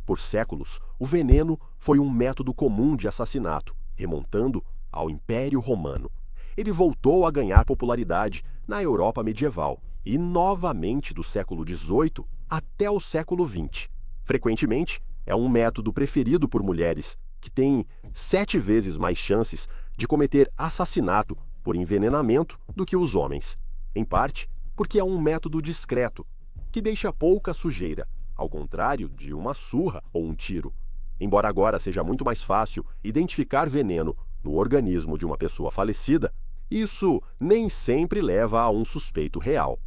Por séculos, o veneno foi um método comum de assassinato, remontando ao Império Romano. Ele voltou a ganhar popularidade na Europa medieval e novamente do século XVIII até o século XX. Frequentemente, é um método preferido por mulheres, que têm 7 vezes mais chances de cometer assassinato por envenenamento do que os homens. Em parte, porque é um método discreto, que deixa pouca sujeira, ao contrário de uma surra ou um tiro. Embora agora seja muito mais fácil identificar veneno no organismo de uma pessoa falecida, isso nem sempre leva a um suspeito real.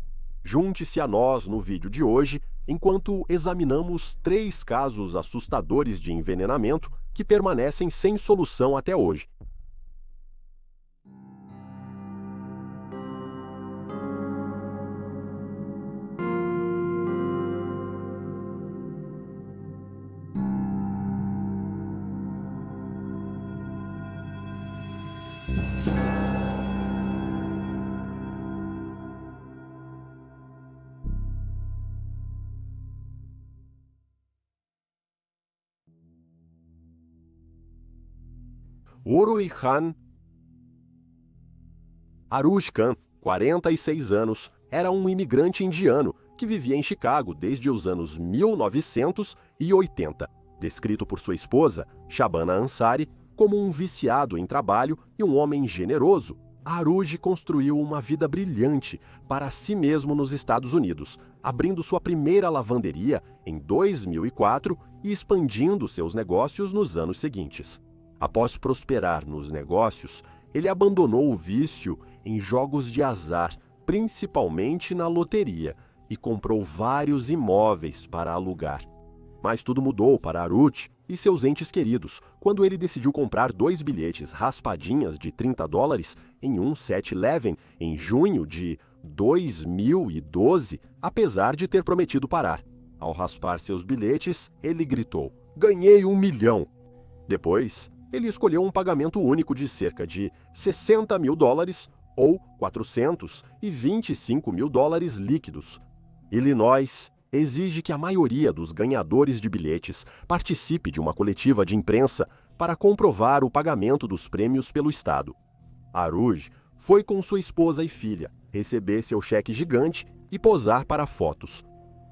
Junte-se a nós no vídeo de hoje enquanto examinamos 3 casos assustadores de envenenamento que permanecem sem solução até hoje. Urui Khan Aruj Khan, 46 anos, era um imigrante indiano que vivia em Chicago desde os anos 1980, descrito por sua esposa, Shabana Ansari, como um viciado em trabalho e um homem generoso. Aruj construiu uma vida brilhante para si mesmo nos Estados Unidos, abrindo sua primeira lavanderia em 2004 e expandindo seus negócios nos anos seguintes. Após prosperar nos negócios, ele abandonou o vício em jogos de azar, principalmente na loteria, e comprou vários imóveis para alugar. Mas tudo mudou para Aruj e seus entes queridos quando ele decidiu comprar 2 bilhetes raspadinhas de $30 em um 7-Eleven em junho de 2012, apesar de ter prometido parar. Ao raspar seus bilhetes, ele gritou: "Ganhei $1 milhão!" Depois, ele escolheu um pagamento único de cerca de $60 mil ou $425 mil líquidos. Illinois exige que a maioria dos ganhadores de bilhetes participe de uma coletiva de imprensa para comprovar o pagamento dos prêmios pelo Estado. Aruj foi com sua esposa e filha receber seu cheque gigante e posar para fotos.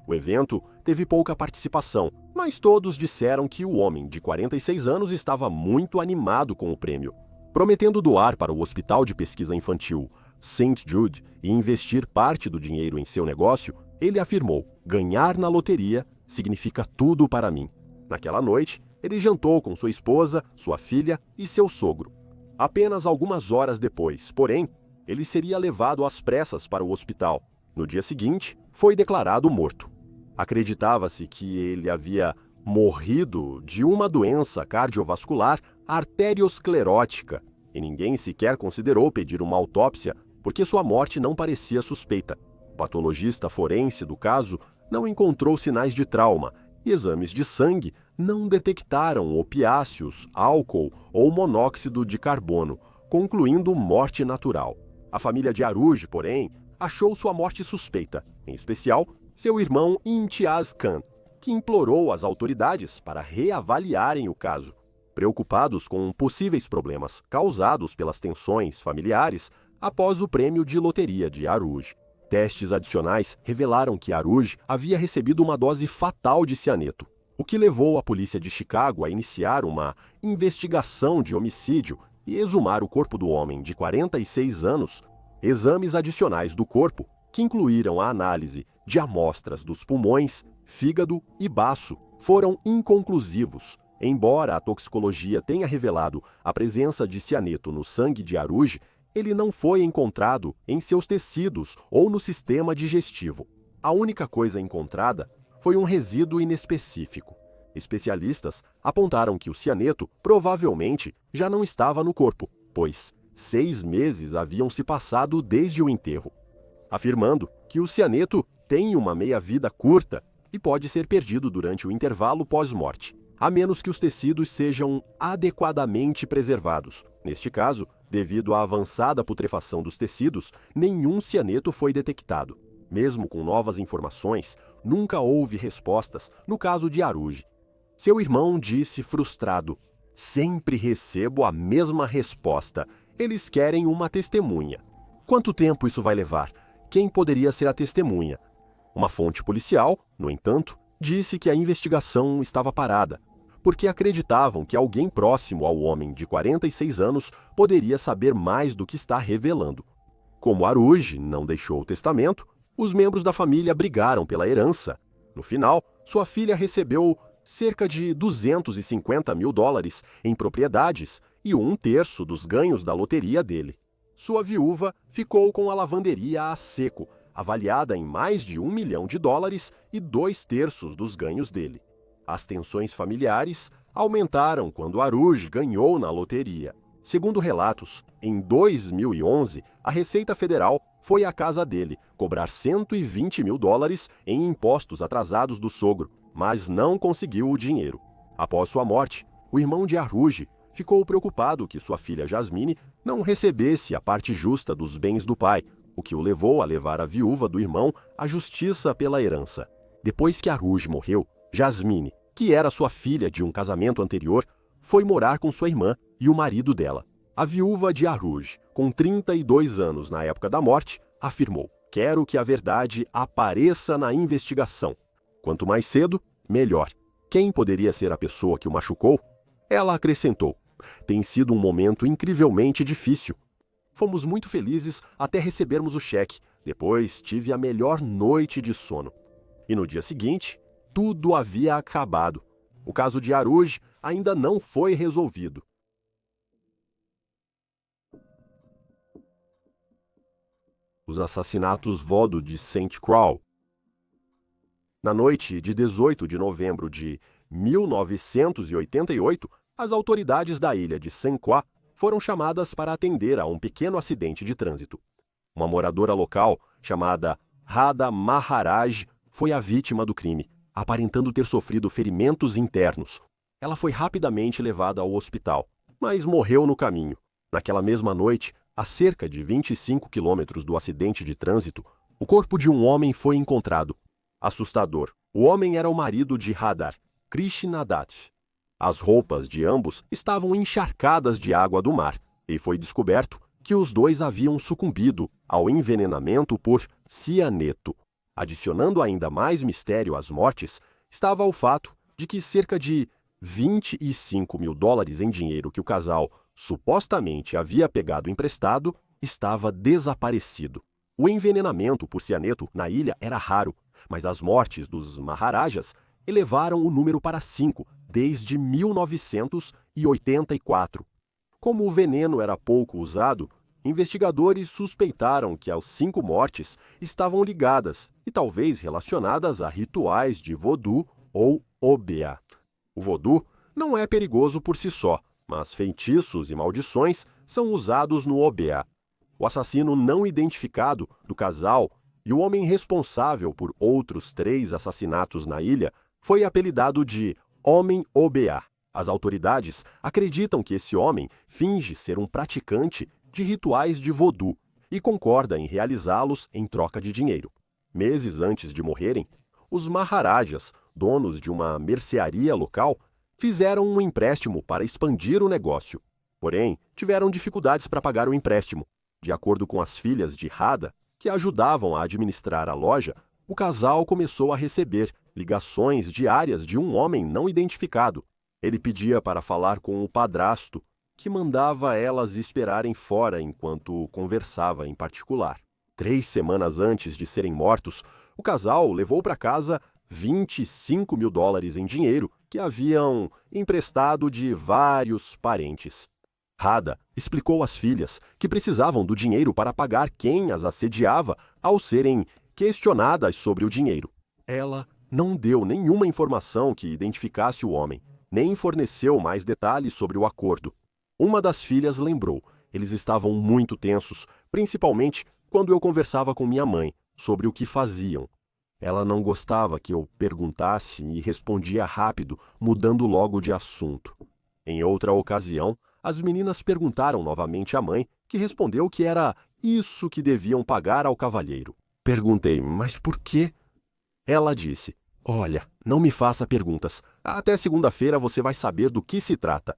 O evento teve pouca participação, mas todos disseram que o homem de 46 anos estava muito animado com o prêmio. Prometendo doar para o Hospital de Pesquisa Infantil St. Jude e investir parte do dinheiro em seu negócio, ele afirmou: "Ganhar na loteria significa tudo para mim." Naquela noite, ele jantou com sua esposa, sua filha e seu sogro. Apenas algumas horas depois, porém, ele seria levado às pressas para o hospital. No dia seguinte, foi declarado morto. Acreditava-se que ele havia morrido de uma doença cardiovascular arteriosclerótica, e ninguém sequer considerou pedir uma autópsia porque sua morte não parecia suspeita. O patologista forense do caso não encontrou sinais de trauma e exames de sangue não detectaram opiáceos, álcool ou monóxido de carbono, concluindo morte natural. A família de Aruj, porém, achou sua morte suspeita, em especial seu irmão Imtiaz Khan, que implorou às autoridades para reavaliarem o caso. Preocupados com possíveis problemas causados pelas tensões familiares após o prêmio de loteria de Aruj. Testes adicionais revelaram que Aruj havia recebido uma dose fatal de cianeto, o que levou a polícia de Chicago a iniciar uma investigação de homicídio e exumar o corpo do homem de 46 anos. Exames adicionais do corpo, que incluíram a análise de amostras dos pulmões, fígado e baço, foram inconclusivos. Embora a toxicologia tenha revelado a presença de cianeto no sangue de Aruj, ele não foi encontrado em seus tecidos ou no sistema digestivo. A única coisa encontrada foi um resíduo inespecífico. Especialistas apontaram que o cianeto provavelmente já não estava no corpo, pois 6 meses haviam se passado desde o enterro, afirmando que o cianeto tem uma meia-vida curta e pode ser perdido durante o intervalo pós-morte, a menos que os tecidos sejam adequadamente preservados. Neste caso, devido à avançada putrefação dos tecidos, nenhum cianeto foi detectado. Mesmo com novas informações, nunca houve respostas no caso de Aruj. Seu irmão disse frustrado: "Sempre recebo a mesma resposta. Eles querem uma testemunha. Quanto tempo isso vai levar? Quem poderia ser a testemunha?" Uma fonte policial, no entanto, disse que a investigação estava parada, porque acreditavam que alguém próximo ao homem de 46 anos poderia saber mais do que está revelando. Como Aruj não deixou o testamento, os membros da família brigaram pela herança. No final, sua filha recebeu cerca de $250 mil em propriedades e 1/3 dos ganhos da loteria dele. Sua viúva ficou com a lavanderia a seco, avaliada em mais de $1 milhão e 2/3 dos ganhos dele. As tensões familiares aumentaram quando Aruj ganhou na loteria. Segundo relatos, em 2011, a Receita Federal foi à casa dele cobrar $120 mil em impostos atrasados do sogro, mas não conseguiu o dinheiro. Após sua morte, o irmão de Aruj ficou preocupado que sua filha Jasmine não recebesse a parte justa dos bens do pai, o que o levou a levar a viúva do irmão à justiça pela herança. Depois que Aruj morreu, Jasmine, que era sua filha de um casamento anterior, foi morar com sua irmã e o marido dela. A viúva de Aruj, com 32 anos na época da morte, afirmou: "Quero que a verdade apareça na investigação. Quanto mais cedo, melhor. Quem poderia ser a pessoa que o machucou?" Ela acrescentou: "Tem sido um momento incrivelmente difícil. Fomos muito felizes até recebermos o cheque. Depois tive a melhor noite de sono." E no dia seguinte, tudo havia acabado. O caso de Aruj ainda não foi resolvido. Os assassinatos voodoo de St. Croix. Na noite de 18 de novembro de 1988, as autoridades da ilha de St. Croix foram chamadas para atender a um pequeno acidente de trânsito. Uma moradora local, chamada Radha Maharaj, foi a vítima do crime, aparentando ter sofrido ferimentos internos. Ela foi rapidamente levada ao hospital, mas morreu no caminho. Naquela mesma noite, a cerca de 25 quilômetros do acidente de trânsito, o corpo de um homem foi encontrado. Assustador. O homem era o marido de Hadar, Krishnadath. As roupas de ambos estavam encharcadas de água do mar, e foi descoberto que os dois haviam sucumbido ao envenenamento por cianeto. Adicionando ainda mais mistério às mortes, estava o fato de que cerca de $25 mil em dinheiro que o casal supostamente havia pegado emprestado estava desaparecido. O envenenamento por cianeto na ilha era raro, mas as mortes dos Maharajas elevaram o número para 5 desde 1984. Como o veneno era pouco usado, investigadores suspeitaram que as 5 mortes estavam ligadas e talvez relacionadas a rituais de voodoo ou obeah. O voodoo não é perigoso por si só, mas feitiços e maldições são usados no obeah. O assassino não identificado do casal e o homem responsável por outros 3 assassinatos na ilha foi apelidado de Homem Obeah. As autoridades acreditam que esse homem finge ser um praticante de rituais de voodoo e concorda em realizá-los em troca de dinheiro. Meses antes de morrerem, os Maharajas, donos de uma mercearia local, fizeram um empréstimo para expandir o negócio. Porém, tiveram dificuldades para pagar o empréstimo. De acordo com as filhas de Radha, que ajudavam a administrar a loja, o casal começou a receber ligações diárias de um homem não identificado. Ele pedia para falar com o padrasto, que mandava elas esperarem fora enquanto conversava em particular. 3 semanas antes de serem mortos, o casal levou para casa $25 mil em dinheiro que haviam emprestado de vários parentes. Radha explicou às filhas que precisavam do dinheiro para pagar quem as assediava ao serem questionadas sobre o dinheiro. Ela não deu nenhuma informação que identificasse o homem, nem forneceu mais detalhes sobre o acordo. Uma das filhas lembrou: eles estavam muito tensos, principalmente quando eu conversava com minha mãe sobre o que faziam. Ela não gostava que eu perguntasse e respondia rápido, mudando logo de assunto. Em outra ocasião, as meninas perguntaram novamente à mãe, que respondeu que era isso que deviam pagar ao cavalheiro. Perguntei: mas por quê? Ela disse: olha, Não me faça perguntas. Até segunda-feira você vai saber do que se trata.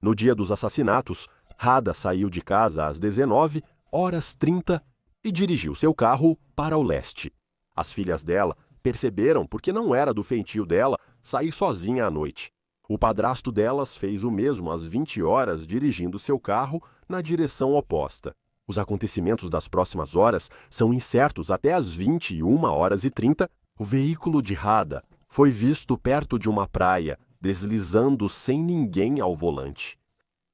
No dia dos assassinatos, Radha saiu de casa às 19h30 e dirigiu seu carro para o leste. As filhas dela perceberam porque não era do feitio dela sair sozinha à noite. O padrasto delas fez o mesmo às 20h, dirigindo seu carro na direção oposta. Os acontecimentos das próximas horas são incertos. Até às 21h30, o veículo de Radha foi visto perto de uma praia, deslizando sem ninguém ao volante.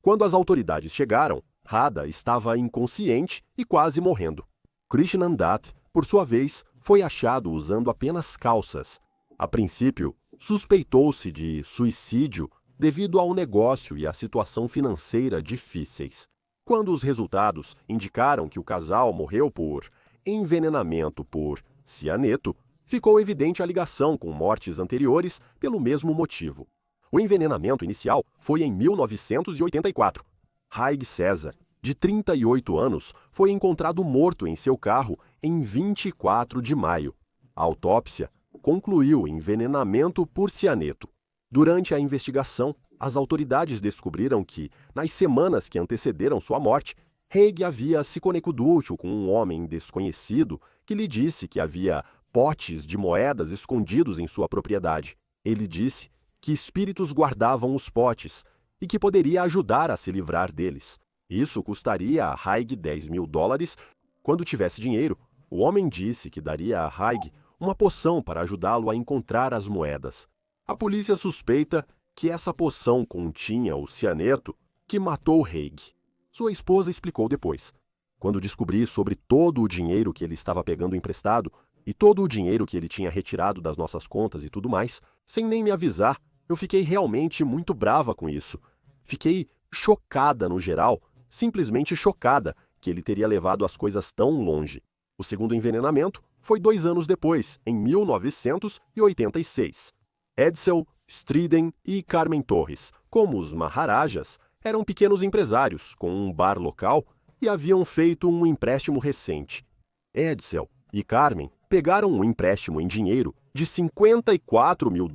Quando as autoridades chegaram, Radha estava inconsciente e quase morrendo. Krishnandath, por sua vez, foi achado usando apenas calças. A princípio, suspeitou-se de suicídio devido ao negócio e à situação financeira difíceis. Quando os resultados indicaram que o casal morreu por envenenamento por cianeto, ficou evidente a ligação com mortes anteriores pelo mesmo motivo. O envenenamento inicial foi em 1984. Haig César, de 38 anos, foi encontrado morto em seu carro em 24 de maio. A autópsia concluiu envenenamento por cianeto. Durante a investigação, as autoridades descobriram que, nas semanas que antecederam sua morte, Haig havia se conectado com um homem desconhecido que lhe disse que havia potes de moedas escondidos em sua propriedade. Ele disse que espíritos guardavam os potes e que poderia ajudar a se livrar deles. Isso custaria a Haig $10.000. Quando tivesse dinheiro, o homem disse que daria a Haig uma poção para ajudá-lo a encontrar as moedas. A polícia suspeita que essa poção continha o cianeto que matou Haig. Sua esposa explicou depois. Quando descobri sobre todo o dinheiro que ele estava pegando emprestado e todo o dinheiro que ele tinha retirado das nossas contas e tudo mais, sem nem me avisar, eu fiquei realmente muito brava com isso. Fiquei chocada no geral, simplesmente chocada que ele teria levado as coisas tão longe. O segundo envenenamento foi 2 anos depois, em 1986. Edsel, Striden e Carmen Torres, como os Maharajas, eram pequenos empresários com um bar local e haviam feito um empréstimo recente. Edsel e Carmen pegaram um empréstimo em dinheiro de $54 mil.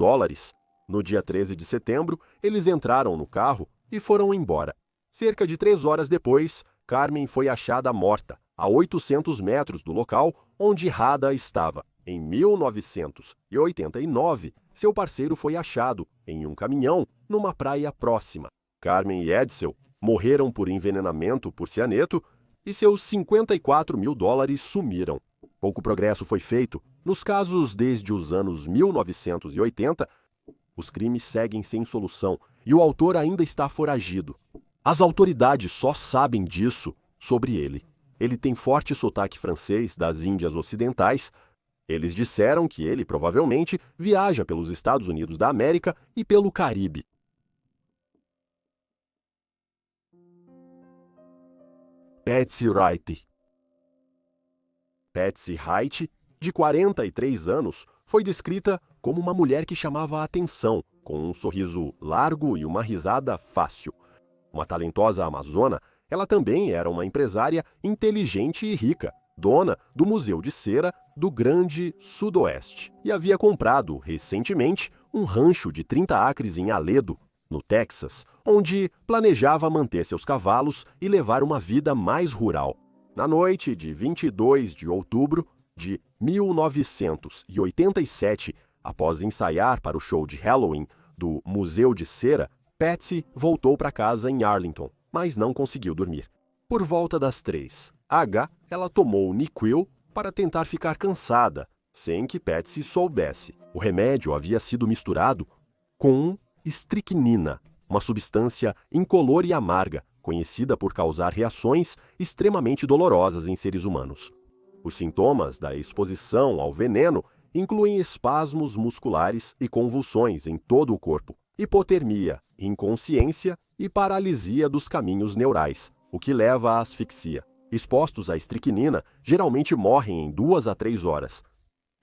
No dia 13 de setembro, eles entraram no carro e foram embora. Cerca de 3 horas depois, Carmen foi achada morta, a 800 metros do local onde Radha estava. Em 1989, seu parceiro foi achado em um caminhão numa praia próxima. Carmen e Edsel morreram por envenenamento por cianeto e seus $54 mil sumiram. Pouco progresso foi feito nos casos desde os anos 1980. Os crimes seguem sem solução e o autor ainda está foragido. As autoridades só sabem disso sobre ele. Ele tem forte sotaque francês das Índias Ocidentais. Eles disseram que ele provavelmente viaja pelos Estados Unidos da América e pelo Caribe. Patsy Wright. Patsy Wright, de 43 anos, foi descrita como uma mulher que chamava a atenção, com um sorriso largo e uma risada fácil. Uma talentosa amazona, ela também era uma empresária inteligente e rica, dona do Museu de Cera do Grande Sudoeste, e havia comprado, recentemente, um rancho de 30 acres em Aledo, no Texas, onde planejava manter seus cavalos e levar uma vida mais rural. Na noite de 22 de outubro de 1987, após ensaiar para o show de Halloween do Museu de Cera, Patsy voltou para casa em Arlington, mas não conseguiu dormir. Por volta das 3h, ela tomou Nyquil para tentar ficar cansada, sem que Patsy soubesse. O remédio havia sido misturado com estricnina, uma substância incolor e amarga, conhecida por causar reações extremamente dolorosas em seres humanos. Os sintomas da exposição ao veneno incluem espasmos musculares e convulsões em todo o corpo, hipotermia, inconsciência e paralisia dos caminhos neurais, o que leva à asfixia. Expostos à estricnina, geralmente morrem em 2 a 3 horas.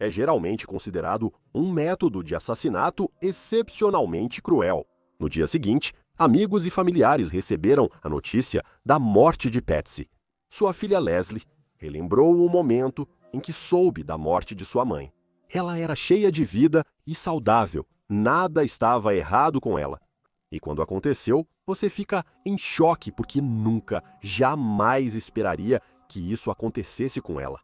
É geralmente considerado um método de assassinato excepcionalmente cruel. No dia seguinte, amigos e familiares receberam a notícia da morte de Patsy. Sua filha Leslie relembrou o momento em que soube da morte de sua mãe. Ela era cheia de vida e saudável, nada estava errado com ela. E quando aconteceu, você fica em choque porque nunca, jamais esperaria que isso acontecesse com ela.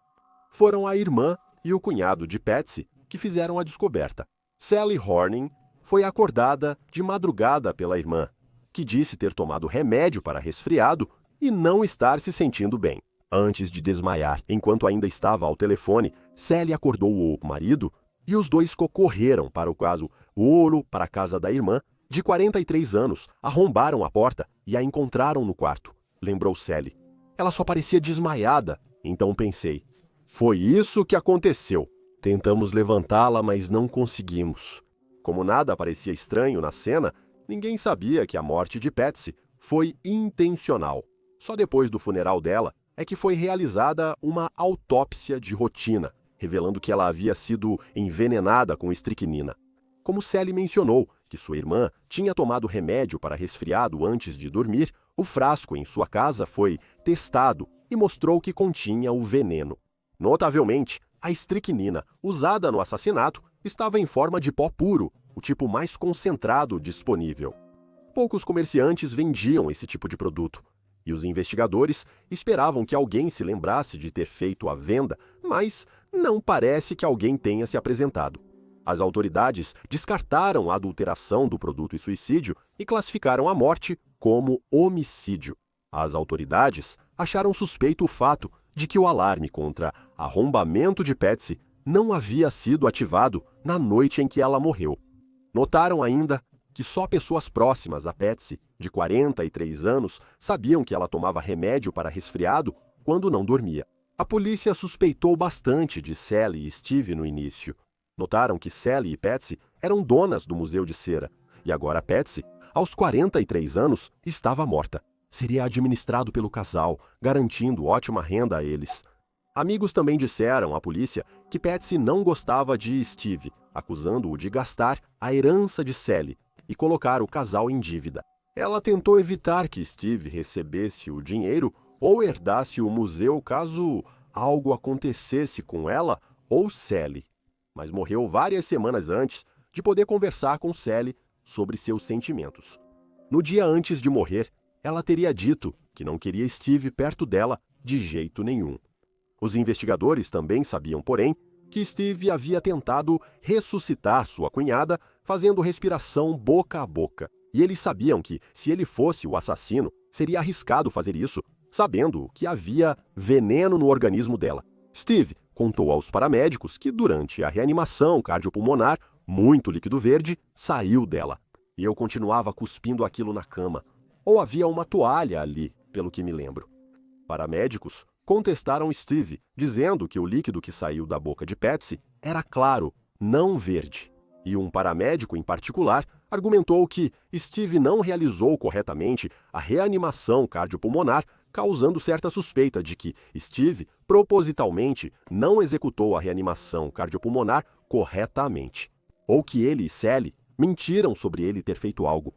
Foram a irmã e o cunhado de Patsy que fizeram a descoberta. Sally Horning foi acordada de madrugada pela irmã, que disse ter tomado remédio para resfriado e não estar se sentindo bem. Antes de desmaiar, enquanto ainda estava ao telefone, Sally acordou o marido e os dois correram para a casa da irmã, de 43 anos, arrombaram a porta e a encontraram no quarto, lembrou Sally. Ela só parecia desmaiada, então pensei, foi isso que aconteceu. Tentamos levantá-la, mas não conseguimos. Como nada parecia estranho na cena, ninguém sabia que a morte de Patsy foi intencional. Só depois do funeral dela é que foi realizada uma autópsia de rotina, revelando que ela havia sido envenenada com estricnina. Como Sally mencionou que sua irmã tinha tomado remédio para resfriado antes de dormir, o frasco em sua casa foi testado e mostrou que continha o veneno. Notavelmente, a estricnina usada no assassinato estava em forma de pó puro, o tipo mais concentrado disponível. Poucos comerciantes vendiam esse tipo de produto, e os investigadores esperavam que alguém se lembrasse de ter feito a venda, mas não parece que alguém tenha se apresentado. As autoridades descartaram a adulteração do produto e suicídio e classificaram a morte como homicídio. As autoridades acharam suspeito o fato de que o alarme contra arrombamento de Patsy não havia sido ativado na noite em que ela morreu. Notaram ainda que só pessoas próximas a Patsy, de 43 anos, sabiam que ela tomava remédio para resfriado quando não dormia. A polícia suspeitou bastante de Sally e Steve no início. Notaram que Sally e Patsy eram donas do museu de cera, e agora Patsy, aos 43 anos, estava morta. Seria administrado pelo casal, garantindo ótima renda a eles. Amigos também disseram à polícia que Patsy não gostava de Steve, acusando-o de gastar a herança de Sally e colocar o casal em dívida. Ela tentou evitar que Steve recebesse o dinheiro ou herdasse o museu caso algo acontecesse com ela ou Sally, mas morreu várias semanas antes de poder conversar com Sally sobre seus sentimentos. No dia antes de morrer, ela teria dito que não queria Steve perto dela de jeito nenhum. Os investigadores também sabiam, porém, que Steve havia tentado ressuscitar sua cunhada fazendo respiração boca a boca. E eles sabiam que, se ele fosse o assassino, seria arriscado fazer isso, sabendo que havia veneno no organismo dela. Steve contou aos paramédicos que, durante a reanimação cardiopulmonar, muito líquido verde saiu dela. E eu continuava cuspindo aquilo na cama. Ou havia uma toalha ali, pelo que me lembro. Paramédicos contestaram Steve, dizendo que o líquido que saiu da boca de Patsy era claro, não verde. E um paramédico em particular argumentou que Steve não realizou corretamente a reanimação cardiopulmonar, causando certa suspeita de que Steve propositalmente não executou a reanimação cardiopulmonar corretamente, ou que ele e Sally mentiram sobre ele ter feito algo.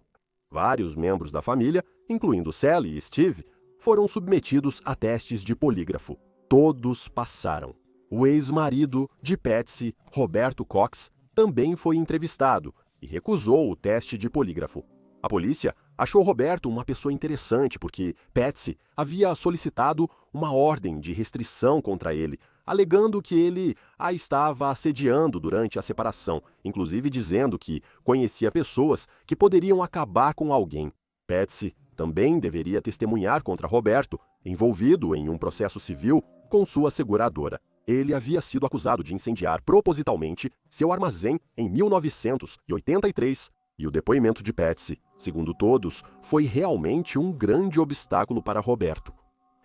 Vários membros da família, incluindo Sally e Steve, foram submetidos a testes de polígrafo. Todos passaram. O ex-marido de Patsy, Roberto Cox, também foi entrevistado e recusou o teste de polígrafo. A polícia achou Roberto uma pessoa interessante porque Patsy havia solicitado uma ordem de restrição contra ele, alegando que ele a estava assediando durante a separação, inclusive dizendo que conhecia pessoas que poderiam acabar com alguém. Patsy também deveria testemunhar contra Roberto, envolvido em um processo civil com sua seguradora. Ele havia sido acusado de incendiar propositalmente seu armazém em 1983 e o depoimento de Patsy, segundo todos, foi realmente um grande obstáculo para Roberto.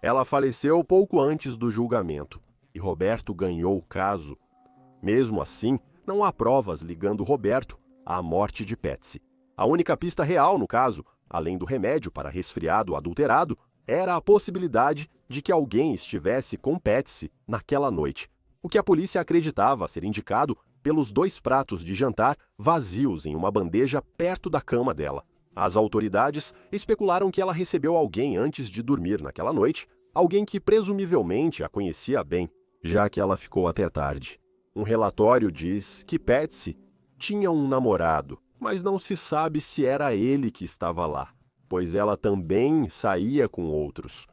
Ela faleceu pouco antes do julgamento e Roberto ganhou o caso. Mesmo assim, não há provas ligando Roberto à morte de Patsy. A única pista real no caso, além do remédio para resfriado adulterado, era a possibilidade de que alguém estivesse com Patsy naquela noite, o que a polícia acreditava ser indicado pelos 2 pratos de jantar vazios em uma bandeja perto da cama dela. As autoridades especularam que ela recebeu alguém antes de dormir naquela noite, alguém que presumivelmente a conhecia bem, já que ela ficou até tarde. Um relatório diz que Patsy tinha um namorado, mas não se sabe se era ele que estava lá, pois ela também saía com outros.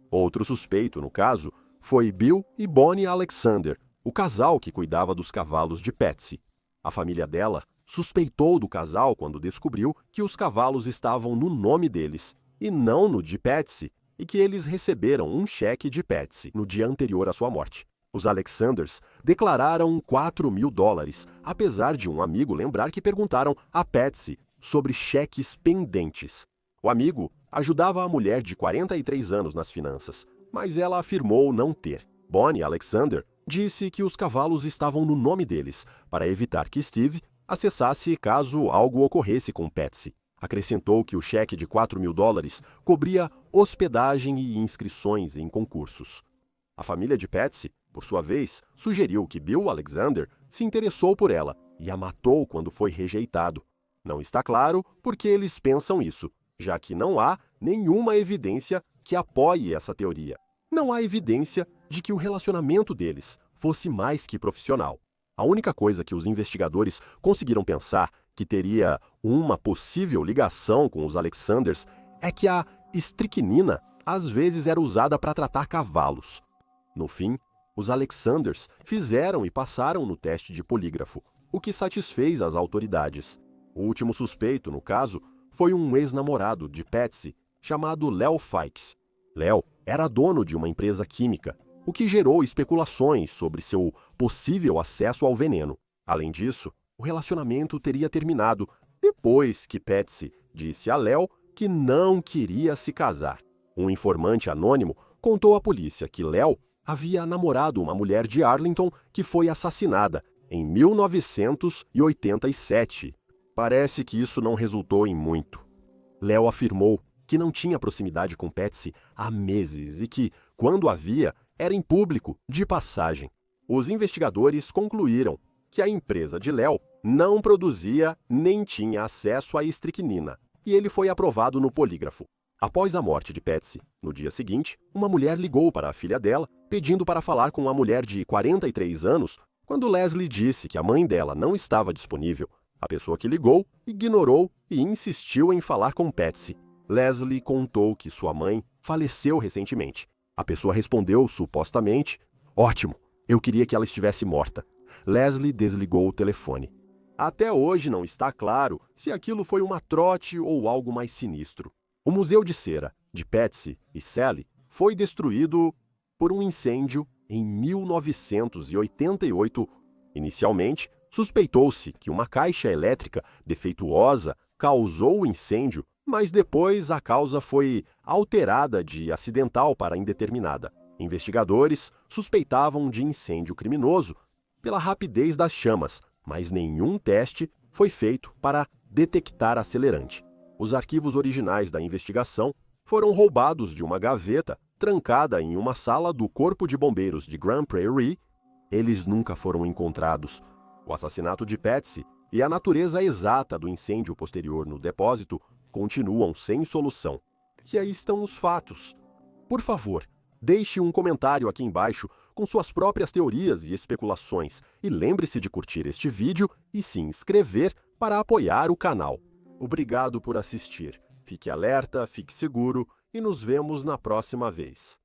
Outro suspeito, no caso, foi Bill e Bonnie Alexander, o casal que cuidava dos cavalos de Patsy. A família dela suspeitou do casal quando descobriu que os cavalos estavam no nome deles e não no de Patsy, e que eles receberam um cheque de Patsy no dia anterior à sua morte. Os Alexanders declararam $4.000, apesar de um amigo lembrar que perguntaram a Patsy sobre cheques pendentes. O amigo ajudava a mulher de 43 anos nas finanças, mas ela afirmou não ter. Bonnie Alexander disse que os cavalos estavam no nome deles, para evitar que Steve acessasse caso algo ocorresse com Patsy. Acrescentou que o cheque de $4.000 cobria hospedagem e inscrições em concursos. A família de Patsy, por sua vez, sugeriu que Bill Alexander se interessou por ela e a matou quando foi rejeitado. Não está claro por que eles pensam isso, já que não há nenhuma evidência que apoie essa teoria. Não há evidência de que o relacionamento deles fosse mais que profissional. A única coisa que os investigadores conseguiram pensar que teria uma possível ligação com os Alexanders é que a estricnina às vezes era usada para tratar cavalos. No fim, os Alexanders fizeram e passaram no teste de polígrafo, o que satisfez as autoridades. O último suspeito, no caso, foi um ex-namorado de Patsy chamado Leo Fikes. Leo era dono de uma empresa química, o que gerou especulações sobre seu possível acesso ao veneno. Além disso, o relacionamento teria terminado depois que Patsy disse a Leo que não queria se casar. Um informante anônimo contou à polícia que Leo havia namorado uma mulher de Arlington que foi assassinada em 1987. Parece que isso não resultou em muito. Leo afirmou que não tinha proximidade com Patsy há meses e que, quando havia, era em público, de passagem. Os investigadores concluíram que a empresa de Leo não produzia nem tinha acesso à estricnina, e ele foi aprovado no polígrafo. Após a morte de Patsy, no dia seguinte, uma mulher ligou para a filha dela, pedindo para falar com uma mulher de 43 anos, quando Leslie disse que a mãe dela não estava disponível. A pessoa que ligou ignorou e insistiu em falar com Patsy. Leslie contou que sua mãe faleceu recentemente. A pessoa respondeu supostamente: "Ótimo, eu queria que ela estivesse morta." Leslie desligou o telefone. Até hoje não está claro se aquilo foi uma trote ou algo mais sinistro. O Museu de Cera de Patsy e Sally foi destruído por um incêndio em 1988. Inicialmente, suspeitou-se que uma caixa elétrica defeituosa causou o incêndio, mas depois a causa foi alterada de acidental para indeterminada. Investigadores suspeitavam de incêndio criminoso pela rapidez das chamas, mas nenhum teste foi feito para detectar acelerante. Os arquivos originais da investigação foram roubados de uma gaveta trancada em uma sala do Corpo de Bombeiros de Grand Prairie. Eles nunca foram encontrados. O assassinato de Patsy e a natureza exata do incêndio posterior no depósito continuam sem solução. E aí estão os fatos. Por favor, deixe um comentário aqui embaixo com suas próprias teorias e especulações e lembre-se de curtir este vídeo e se inscrever para apoiar o canal. Obrigado por assistir. Fique alerta, fique seguro e nos vemos na próxima vez.